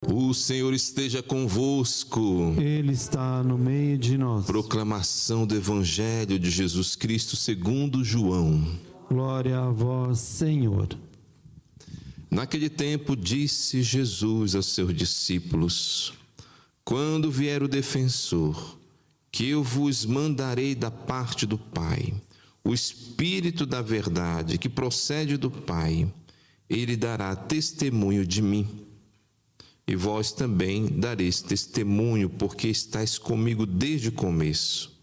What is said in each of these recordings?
O Senhor esteja convosco. Ele está no meio de nós. Proclamação do Evangelho de Jesus Cristo segundo João. Glória a vós, Senhor. Naquele tempo disse Jesus aos seus discípulos: quando vier o defensor, que eu vos mandarei da parte do Pai, o Espírito da verdade, que procede do Pai, ele dará testemunho de mim. E vós também dareis testemunho, porque estáis comigo desde o começo.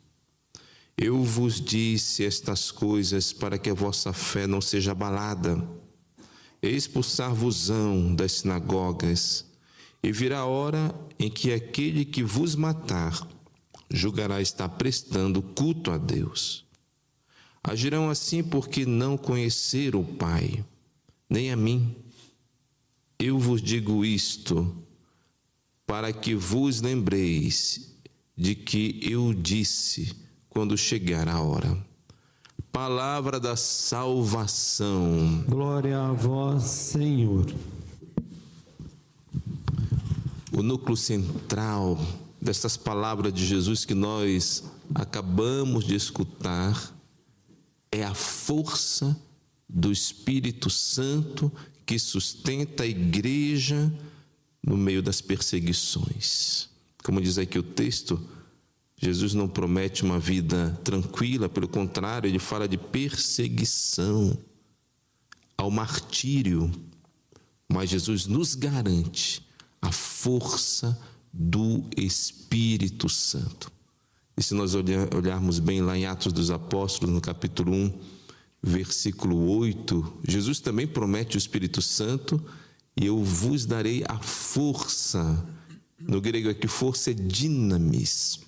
Eu vos disse estas coisas para que a vossa fé não seja abalada. Expulsar-vos-ão das sinagogas, e virá a hora em que aquele que vos matar julgará estar prestando culto a Deus. Agirão assim porque não conheceram o Pai, nem a mim. Eu vos digo isto para que vos lembreis de que eu disse quando chegar a hora. Palavra da salvação. Glória a vós, Senhor. O núcleo central dessas palavras de Jesus que nós acabamos de escutar é a força do Espírito Santo que sustenta a igreja no meio das perseguições. Como diz aqui o texto, Jesus não promete uma vida tranquila, pelo contrário, ele fala de perseguição ao martírio, mas Jesus nos garante a força do Espírito Santo. E se nós olharmos bem lá em Atos dos Apóstolos, no capítulo 1, versículo 8, Jesus também promete o Espírito Santo, e eu vos darei a força. No grego aqui, força é dinamis,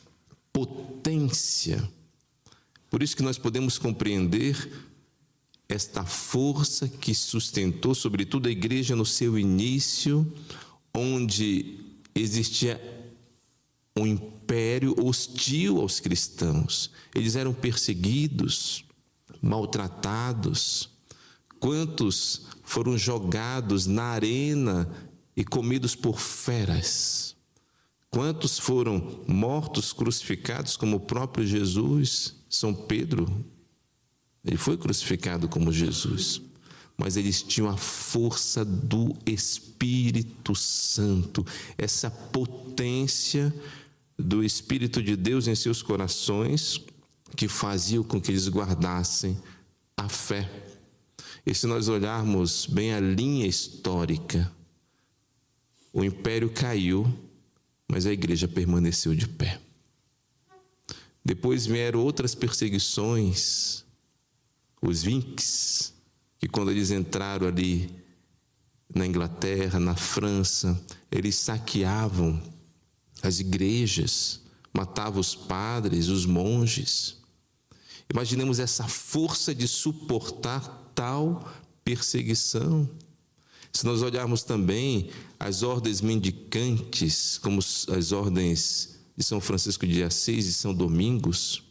potência. Por isso que nós podemos compreender esta força que sustentou, sobretudo, a igreja no seu início, onde existia um império hostil aos cristãos. Eles eram perseguidos, maltratados. Quantos foram jogados na arena e comidos por feras? Quantos foram mortos, crucificados, como o próprio Jesus? São Pedro, ele foi crucificado como Jesus, mas eles tinham a força do Espírito Santo, essa potência do Espírito de Deus em seus corações, que faziam com que eles guardassem a fé. E se nós olharmos bem a linha histórica, o império caiu, mas a igreja permaneceu de pé. Depois vieram outras perseguições, os Vikings, que quando eles entraram ali na Inglaterra, na França, eles saqueavam as igrejas, matavam os padres, os monges. Imaginemos essa força de suportar tal perseguição. Se nós olharmos também as ordens mendicantes, como as ordens de São Francisco de Assis e São Domingos,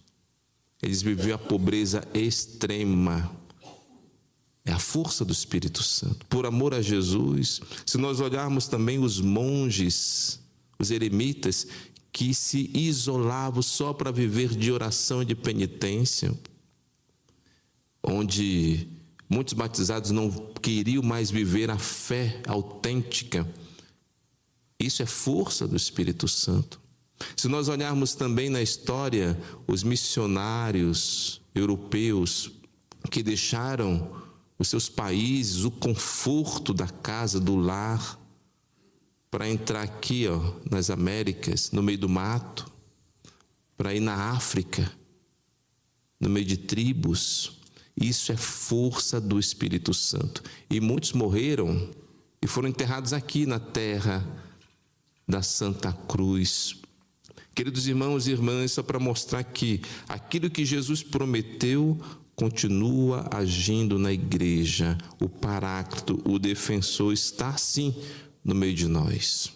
eles viviam a pobreza extrema. É a força do Espírito Santo. Por amor a Jesus, se nós olharmos também os monges, os eremitas, que se isolavam só para viver de oração e de penitência, onde muitos batizados não queriam mais viver a fé autêntica. Isso é força do Espírito Santo. Se nós olharmos também na história, os missionários europeus que deixaram os seus países, o conforto da casa, do lar, para entrar aqui, nas Américas, no meio do mato, para ir na África, no meio de tribos. Isso é força do Espírito Santo. E muitos morreram e foram enterrados aqui na terra da Santa Cruz. Queridos irmãos e irmãs, só para mostrar que aquilo que Jesus prometeu continua agindo na igreja. O Paráclito, o defensor, está sim no meio de nós.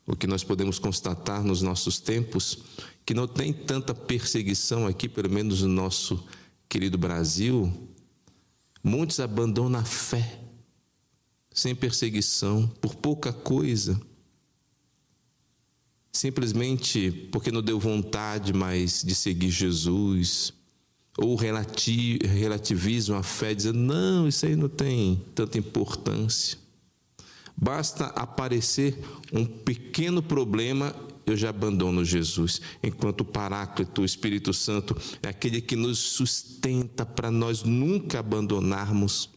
O que nós podemos constatar nos nossos tempos, que não tem tanta perseguição aqui, pelo menos no nosso querido Brasil, muitos abandonam a fé, sem perseguição, por pouca coisa, simplesmente porque não deu vontade mais de seguir Jesus, ou relativizam a fé, dizendo, não, isso aí não tem tanta importância. Basta aparecer um pequeno problema, eu já abandono Jesus, enquanto o Paráclito, o Espírito Santo, é aquele que nos sustenta para nós nunca abandonarmos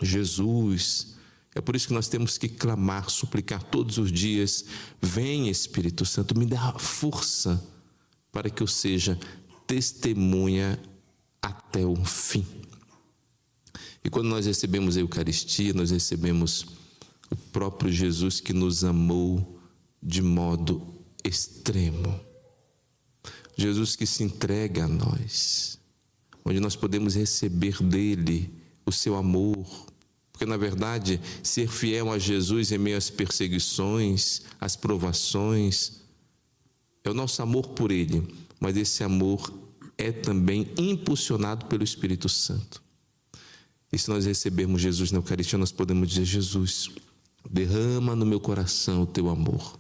Jesus. É por isso que nós temos que clamar, suplicar todos os dias, vem Espírito Santo, me dá força para que eu seja testemunha até o fim. E quando nós recebemos a Eucaristia, nós recebemos o próprio Jesus que nos amou de modo extremo. Jesus que se entrega a nós, onde nós podemos receber dele o seu amor. Porque, na verdade, ser fiel a Jesus em meio às perseguições, às provações, é o nosso amor por ele, mas esse amor é também impulsionado pelo Espírito Santo. E se nós recebermos Jesus na Eucaristia, nós podemos dizer, Jesus, derrama no meu coração o teu amor.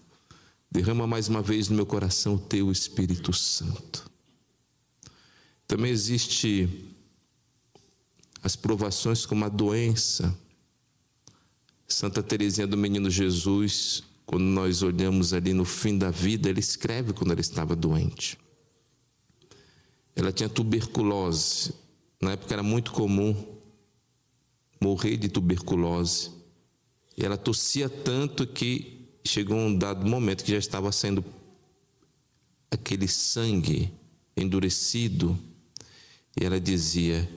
Derrama mais uma vez no meu coração o teu Espírito Santo. Também existe as provações como a doença. Santa Teresinha do Menino Jesus, quando nós olhamos ali no fim da vida, ela escreve quando ela estava doente. Ela tinha tuberculose. Na época era muito comum morrer de tuberculose. E ela tossia tanto que chegou um dado momento que já estava saindo aquele sangue endurecido. E ela dizia,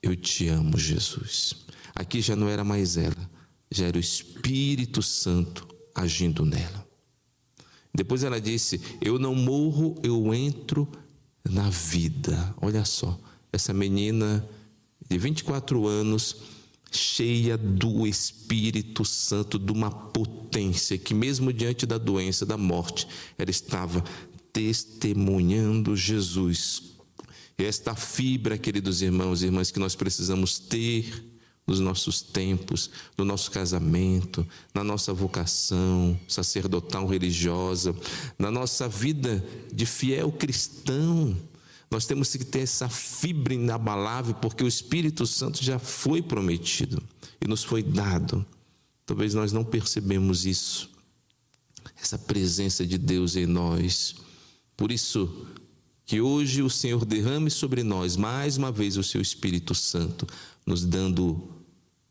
eu te amo, Jesus. Aqui já não era mais ela, já era o Espírito Santo agindo nela. Depois ela disse, eu não morro, eu entro na vida. Olha só, essa menina de 24 anos, cheia do Espírito Santo, de uma potência que mesmo diante da doença, da morte, ela estava testemunhando Jesus. E esta fibra, queridos irmãos e irmãs, que nós precisamos ter nos nossos tempos, no nosso casamento, na nossa vocação sacerdotal religiosa, na nossa vida de fiel cristão. Nós temos que ter essa fibra inabalável, porque o Espírito Santo já foi prometido e nos foi dado. Talvez nós não percebemos isso, essa presença de Deus em nós. Por isso, que hoje o Senhor derrame sobre nós, mais uma vez, o seu Espírito Santo, nos dando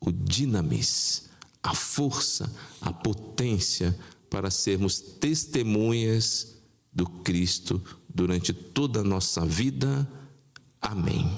o dinamis, a força, a potência para sermos testemunhas do Cristo durante toda a nossa vida. Amém.